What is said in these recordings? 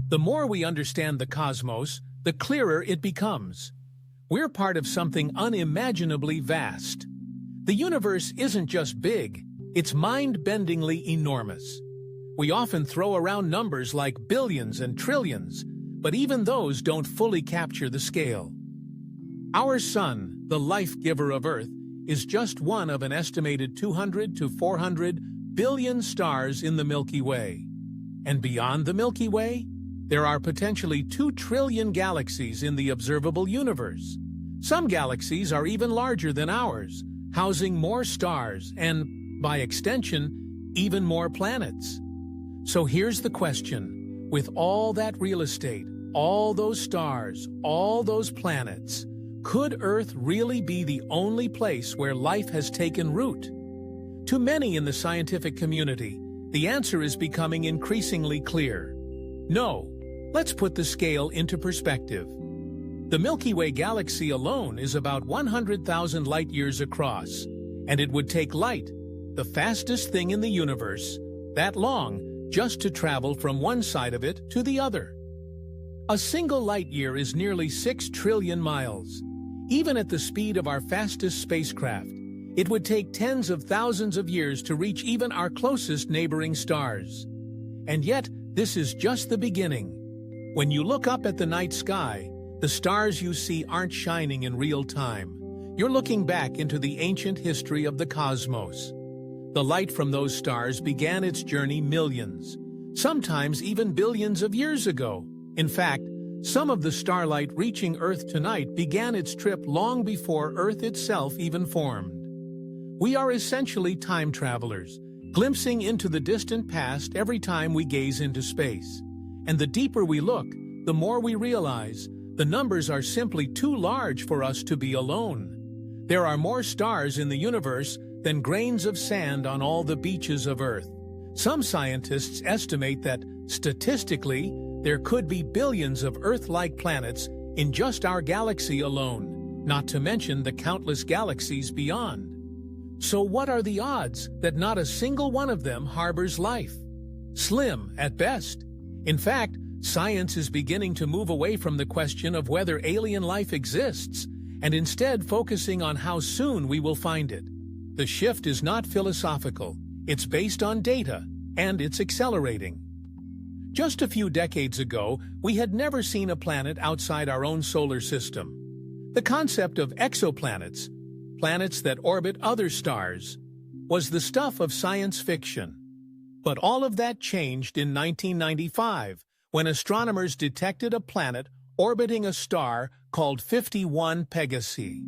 The more we understand the cosmos, the clearer it becomes. We're part of something unimaginably vast. The universe isn't just big, it's mind-bendingly enormous. We often throw around numbers like billions and trillions, but even those don't fully capture the scale. Our Sun, the life-giver of Earth, is just one of an estimated 200 to 400 billion stars in the Milky Way. And beyond the Milky Way, there are potentially 2 trillion galaxies in the observable universe. Some galaxies are even larger than ours, housing more stars and, by extension, even more planets. So here's the question. With all that real estate, all those stars, all those planets, could Earth really be the only place where life has taken root? To many in the scientific community, the answer is becoming increasingly clear. No. Let's put the scale into perspective. The Milky Way galaxy alone is about 100,000 light-years across, and it would take light, the fastest thing in the universe, that long just to travel from one side of it to the other. A single light-year is nearly 6 trillion miles. Even at the speed of our fastest spacecraft, it would take tens of thousands of years to reach even our closest neighboring stars. And yet, this is just the beginning. When you look up at the night sky, the stars you see aren't shining in real time. You're looking back into the ancient history of the cosmos. The light from those stars began its journey millions, sometimes even billions of years ago. In fact, some of the starlight reaching Earth tonight began its trip long before Earth itself even formed. We are essentially time travelers, glimpsing into the distant past every time we gaze into space. And the deeper we look, the more we realize the numbers are simply too large for us to be alone. There are more stars in the universe than grains of sand on all the beaches of Earth. Some scientists estimate that, statistically, there could be billions of Earth-like planets in just our galaxy alone, not to mention the countless galaxies beyond. So what are the odds that not a single one of them harbors life? Slim, at best. In fact, science is beginning to move away from the question of whether alien life exists, and instead focusing on how soon we will find it. The shift is not philosophical, it's based on data, and it's accelerating. Just a few decades ago, we had never seen a planet outside our own solar system. The concept of exoplanets, planets that orbit other stars, was the stuff of science fiction. But all of that changed in 1995, when astronomers detected a planet orbiting a star called 51 Pegasi.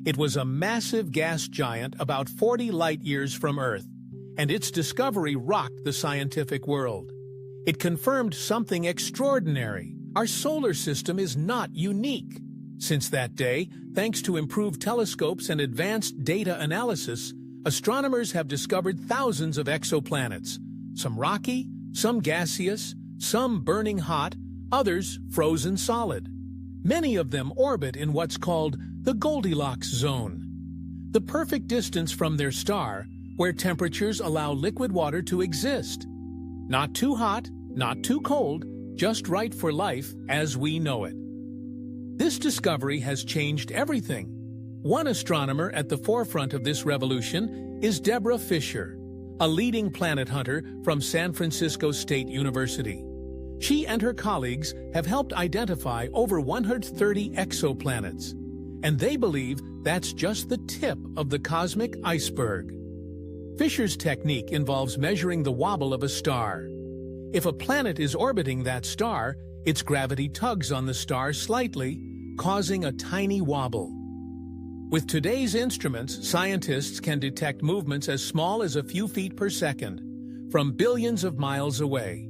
It was a massive gas giant about 40 light-years from Earth, and its discovery rocked the scientific world. It confirmed something extraordinary. Our solar system is not unique. Since that day, thanks to improved telescopes and advanced data analysis, astronomers have discovered thousands of exoplanets, some rocky, some gaseous, some burning hot, others frozen solid. Many of them orbit in what's called the Goldilocks zone, the perfect distance from their star where temperatures allow liquid water to exist. Not too hot, not too cold, just right for life as we know it. This discovery has changed everything. One astronomer at the forefront of this revolution is Deborah Fisher, a leading planet hunter from San Francisco State University. She and her colleagues have helped identify over 130 exoplanets, and they believe that's just the tip of the cosmic iceberg. Fisher's technique involves measuring the wobble of a star. If a planet is orbiting that star, its gravity tugs on the star slightly, causing a tiny wobble. With today's instruments, scientists can detect movements as small as a few feet per second, from billions of miles away.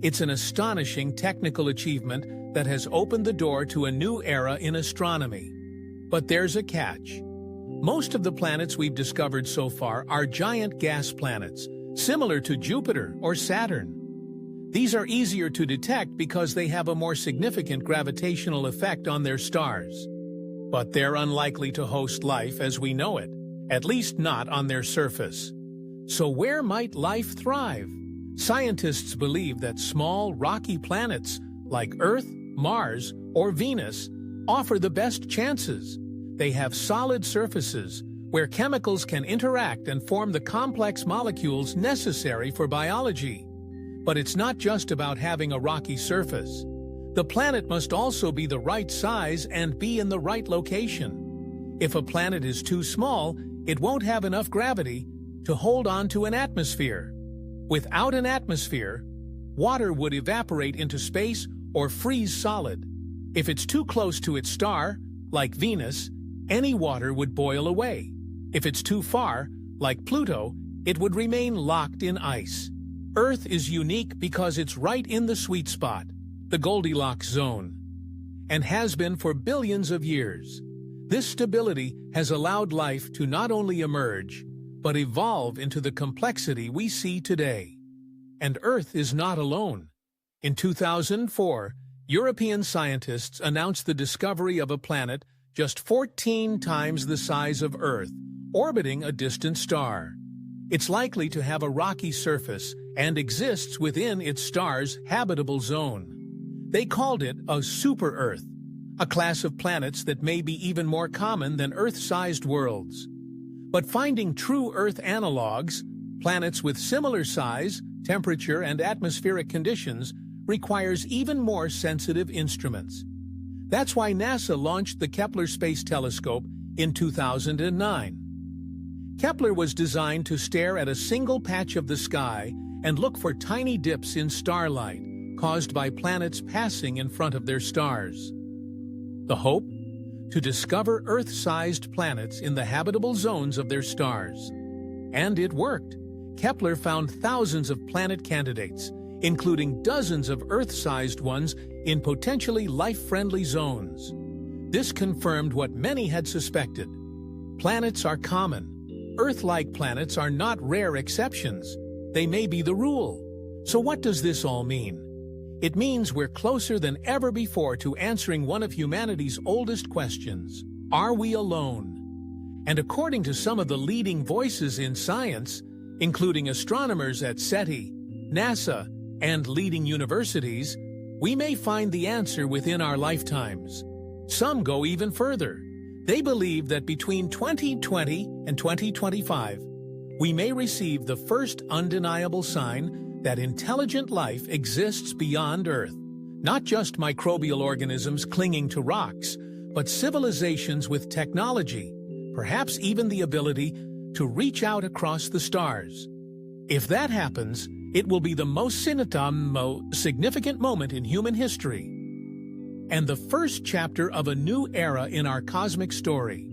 It's an astonishing technical achievement that has opened the door to a new era in astronomy. But there's a catch. Most of the planets we've discovered so far are giant gas planets, similar to Jupiter or Saturn. These are easier to detect because they have a more significant gravitational effect on their stars. But they're unlikely to host life as we know it, at least not on their surface. So where might life thrive? Scientists believe that small, rocky planets, like Earth, Mars, or Venus, offer the best chances. They have solid surfaces where chemicals can interact and form the complex molecules necessary for biology. But it's not just about having a rocky surface. The planet must also be the right size and be in the right location. If a planet is too small, it won't have enough gravity to hold on to an atmosphere. Without an atmosphere, water would evaporate into space or freeze solid. If it's too close to its star, like Venus, any water would boil away. If it's too far, like Pluto, it would remain locked in ice. Earth is unique because it's right in the sweet spot, the Goldilocks zone, and has been for billions of years. This stability has allowed life to not only emerge, but evolve into the complexity we see today. And Earth is not alone. In 2004, European scientists announced the discovery of a planet just 14 times the size of Earth, orbiting a distant star. It's likely to have a rocky surface and exists within its star's habitable zone. They called it a super-Earth, a class of planets that may be even more common than Earth-sized worlds. But finding true Earth analogs, planets with similar size, temperature, and atmospheric conditions, requires even more sensitive instruments. That's why NASA launched the Kepler Space Telescope in 2009. Kepler was designed to stare at a single patch of the sky and look for tiny dips in starlight caused by planets passing in front of their stars. The hope? To discover Earth-sized planets in the habitable zones of their stars. And it worked. Kepler found thousands of planet candidates, including dozens of Earth-sized ones in potentially life-friendly zones. This confirmed what many had suspected. Planets are common. Earth-like planets are not rare exceptions. They may be the rule. So what does this all mean? It means we're closer than ever before to answering one of humanity's oldest questions. Are we alone? And according to some of the leading voices in science, including astronomers at SETI, NASA, and leading universities, we may find the answer within our lifetimes. Some go even further. They believe that between 2020 and 2025, we may receive the first undeniable sign that intelligent life exists beyond Earth. Not just microbial organisms clinging to rocks, but civilizations with technology, perhaps even the ability to reach out across the stars. If that happens, it will be the most significant moment in human history, and the first chapter of a new era in our cosmic story.